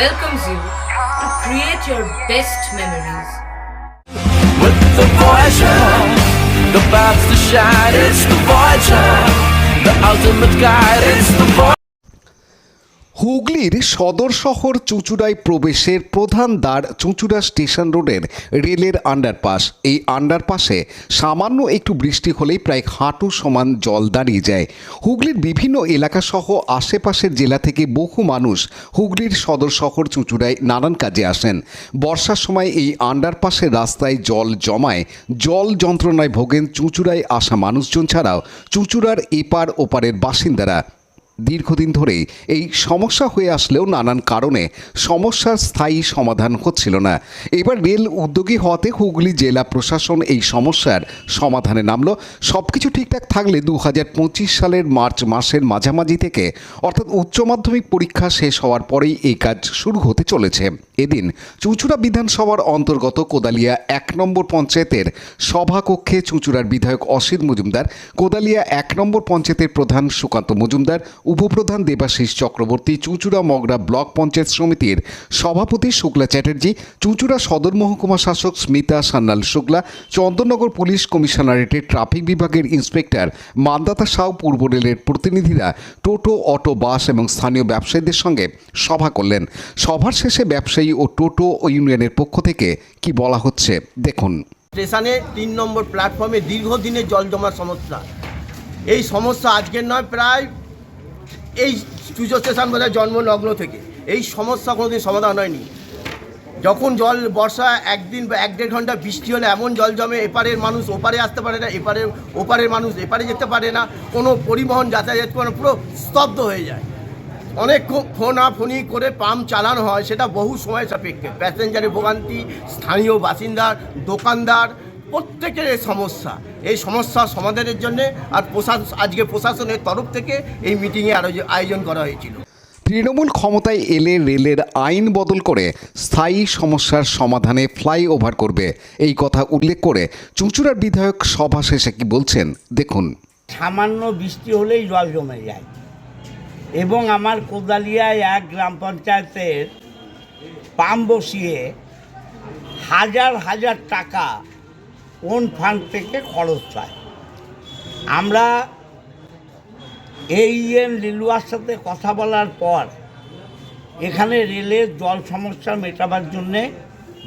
welcomes you to create your best memories. With the Voyager, the path to shine, it's the Voyager, the ultimate guide, it's the Voyager. হুগলির সদর শহর চুঁচুড়ায় প্রবেশের প্রধান দ্বার চুঁচুড়া station রোডের রেলের আন্ডারপাস। এই আন্ডারপাসে সামান্য একটু বৃষ্টি হলেই প্রায় হাঁটু সমান জল দাঁড়িয়ে যায়। হুগলির বিভিন্ন এলাকাসহ আশেপাশের জেলা থেকে বহু মানুষ হুগলির সদর শহর চুঁচুড়ায় নানান কাজে আসেন। বর্ষার সময় এই আন্ডারপাসের রাস্তায় জল জমায় জল যন্ত্রণায় ভোগেন চুঁচুড়ায় আসা মানুষজন ছাড়াও চুঁচুড়ার এপার ওপারের বাসিন্দারা। দীর্ঘদিন ধরেই এই সমস্যা হয়ে আসলেও নানান কারণে সমস্যার স্থায়ী সমাধান হচ্ছিল না। এবার রেল উদ্যোগী হওয়াতে হুগলি জেলা প্রশাসন এই সমস্যার সমাধানে নামল। সব কিছু ঠিকঠাক থাকলে 2025 সালের মার্চ মাসের মাঝামাঝি থেকে অর্থাৎ উচ্চ মাধ্যমিক পরীক্ষা শেষ হওয়ার পরেই এই কাজ শুরু হতে চলেছে। এদিন চুঁচুড়া বিধানসভার অন্তর্গত কোদালিয়া 1 নম্বর পঞ্চায়েতের সভাকক্ষে চুঁচুড়ার বিধায়ক অসিত মজুমদার, কোদালিয়া 1 নম্বর পঞ্চায়েতের প্রধান সুকান্ত মজুমদার, উপপ্রধান দেবাশিস চক্রবর্তী, চুঁচুড়া মগরা ব্লক পঞ্চায়েত সমিতির সভাপতি শুক্লা চ্যাটার্জি, চুঁচুড়া সদর মহকুমা শাসক স্মিতা সান্যাল শুক্লা, চন্দননগর পুলিশ কমিশনারেটের ট্রাফিক বিভাগের ইন্সপেক্টর মান্দাতা সাউ, পূর্ব রেলের প্রতিনিধিরা, টোটো, অটো, বাস এবং স্থানীয় ব্যবসায়ীদের সঙ্গে সভা করলেন। সভার শেষে ব্যবসায়ী ও টোটো ও ইউনিয়নের পক্ষ থেকে কি বলা হচ্ছে দেখুন। স্টেশনে 3 নম্বর প্ল্যাটফর্মে দীর্ঘদিনের জল জমার সমস্যা। এই সমস্যা আজকের নয়, প্রায় এই চুঁচো স্টেশন বোধহয় জন্মলগ্ন থেকে এই সমস্যা কোনোদিন সমাধান হয়নি। যখন জল বর্ষা একদিন বা 1-1.5 ঘন্টা বৃষ্টি হলে এমন জল জমে, এপারের মানুষ ওপারে আসতে পারে না, ওপারের মানুষ এপারে যেতে পারে না, কোনো পরিবহন যাতায়াত পুরো স্তব্ধ হয়ে যায়। অনেক ফোনাফোনি করে পাম্প চালানো হয়, সেটা বহু সময় সাপেক্ষে। প্যাসেঞ্জারের ভোগান্তি, স্থানীয় বাসিন্দার, দোকানদার, প্রত্যেকের এই সমস্যা সমাধানের জন্যে আর আজকে প্রশাসনের তরফ থেকে এই মিটিংয়ে আয়োজন করা হয়েছিল। তৃণমূল ক্ষমতায় এলে রেলের আইন বদল করে স্থায়ী সমস্যার সমাধানে ফ্লাইওভার করবে, এই কথা উল্লেখ করে চুঁচুড়ার বিধায়ক সভা শেষে কি বলছেন দেখুন। সামান্য বৃষ্টি হলেই জল জমে যায় এবং আমার কোদালিয়ায় 1 গ্রাম পঞ্চায়েতের পাম্প বসিয়ে হাজার হাজার টাকা কোন ফান্ড থেকে খরচ হয়। আমরা AEN লিলুয়ার সাথে কথা বলার পর এখানে রেলের জল সমস্যা মেটাবার জন্যে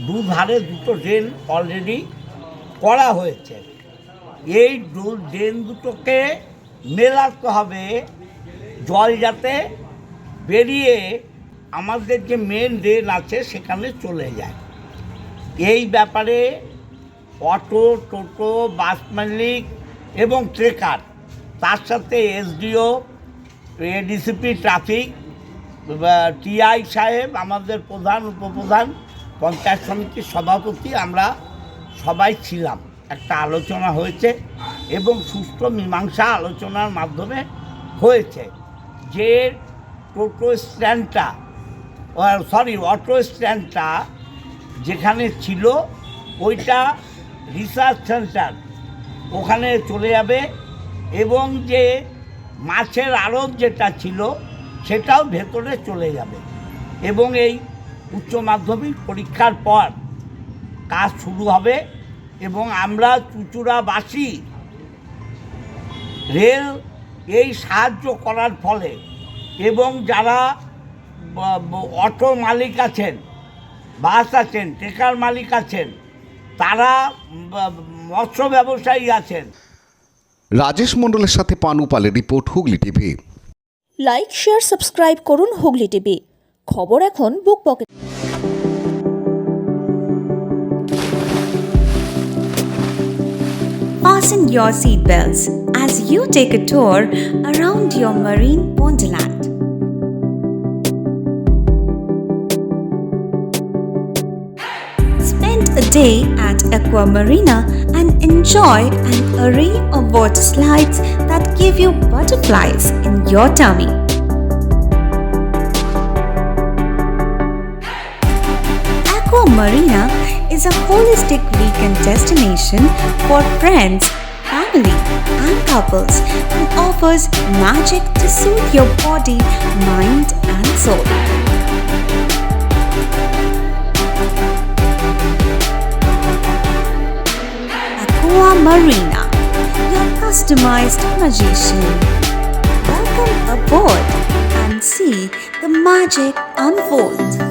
দুধারে 2টো ড্রেন অলরেডি করা হয়েছে। এই ড্রেন দুটোকে মেলাতে হবে, জল যাতে বেরিয়ে আমাদের যে মেন ড্রেন আছে সেখানে চলে যায়। এই ব্যাপারে অটো, টোটো, বাস মালিক এবং ট্রেকার, তার সাথে SDO, ADCP ট্রাফিক, TI সাহেব, আমাদের প্রধান, উপপ্রধান, পঞ্চায়েত সমিতির সভাপতি, আমরা সবাই ছিলাম। একটা আলোচনা হয়েছে এবং সুষ্ঠু মীমাংসা আলোচনার মাধ্যমে হয়েছে যে অটো স্ট্যান্ডটা যেখানে ছিল ওইটা রিসার্চ সেন্টার, ওখানে চলে যাবে এবং যে মাছের আড়ত যেটা ছিল সেটাও ভেতরে চলে যাবে এবং এই উচ্চ মাধ্যমিক পরীক্ষার পর কাজ শুরু হবে এবং আমরা চুঁচুড়াবাসী রেল এই সাহায্য করার ফলে এবং যারা অটো মালিক আছেন, বাস আছেন, ট্রেকার মালিক আছেন, তারা মৎস্য ব্যবসায়ী আছেন। রাজেশ মণ্ডলের সাথে পানু পালের report, Hooghly TV. Like, share, subscribe করুন হুগলি টিভি। খবর এখন বুক pocket. Fasten your seatbelts as you take a tour around your marine wonderland. Spend a day at Aqua Marina and enjoy an array of water slides that give you butterflies in your tummy. Aqua Marina is a holistic weekend destination for friends, family, and couples and offers magic to soothe your body, mind, and soul. Aqua Marina, your customized magician. Welcome aboard and see the magic unfold.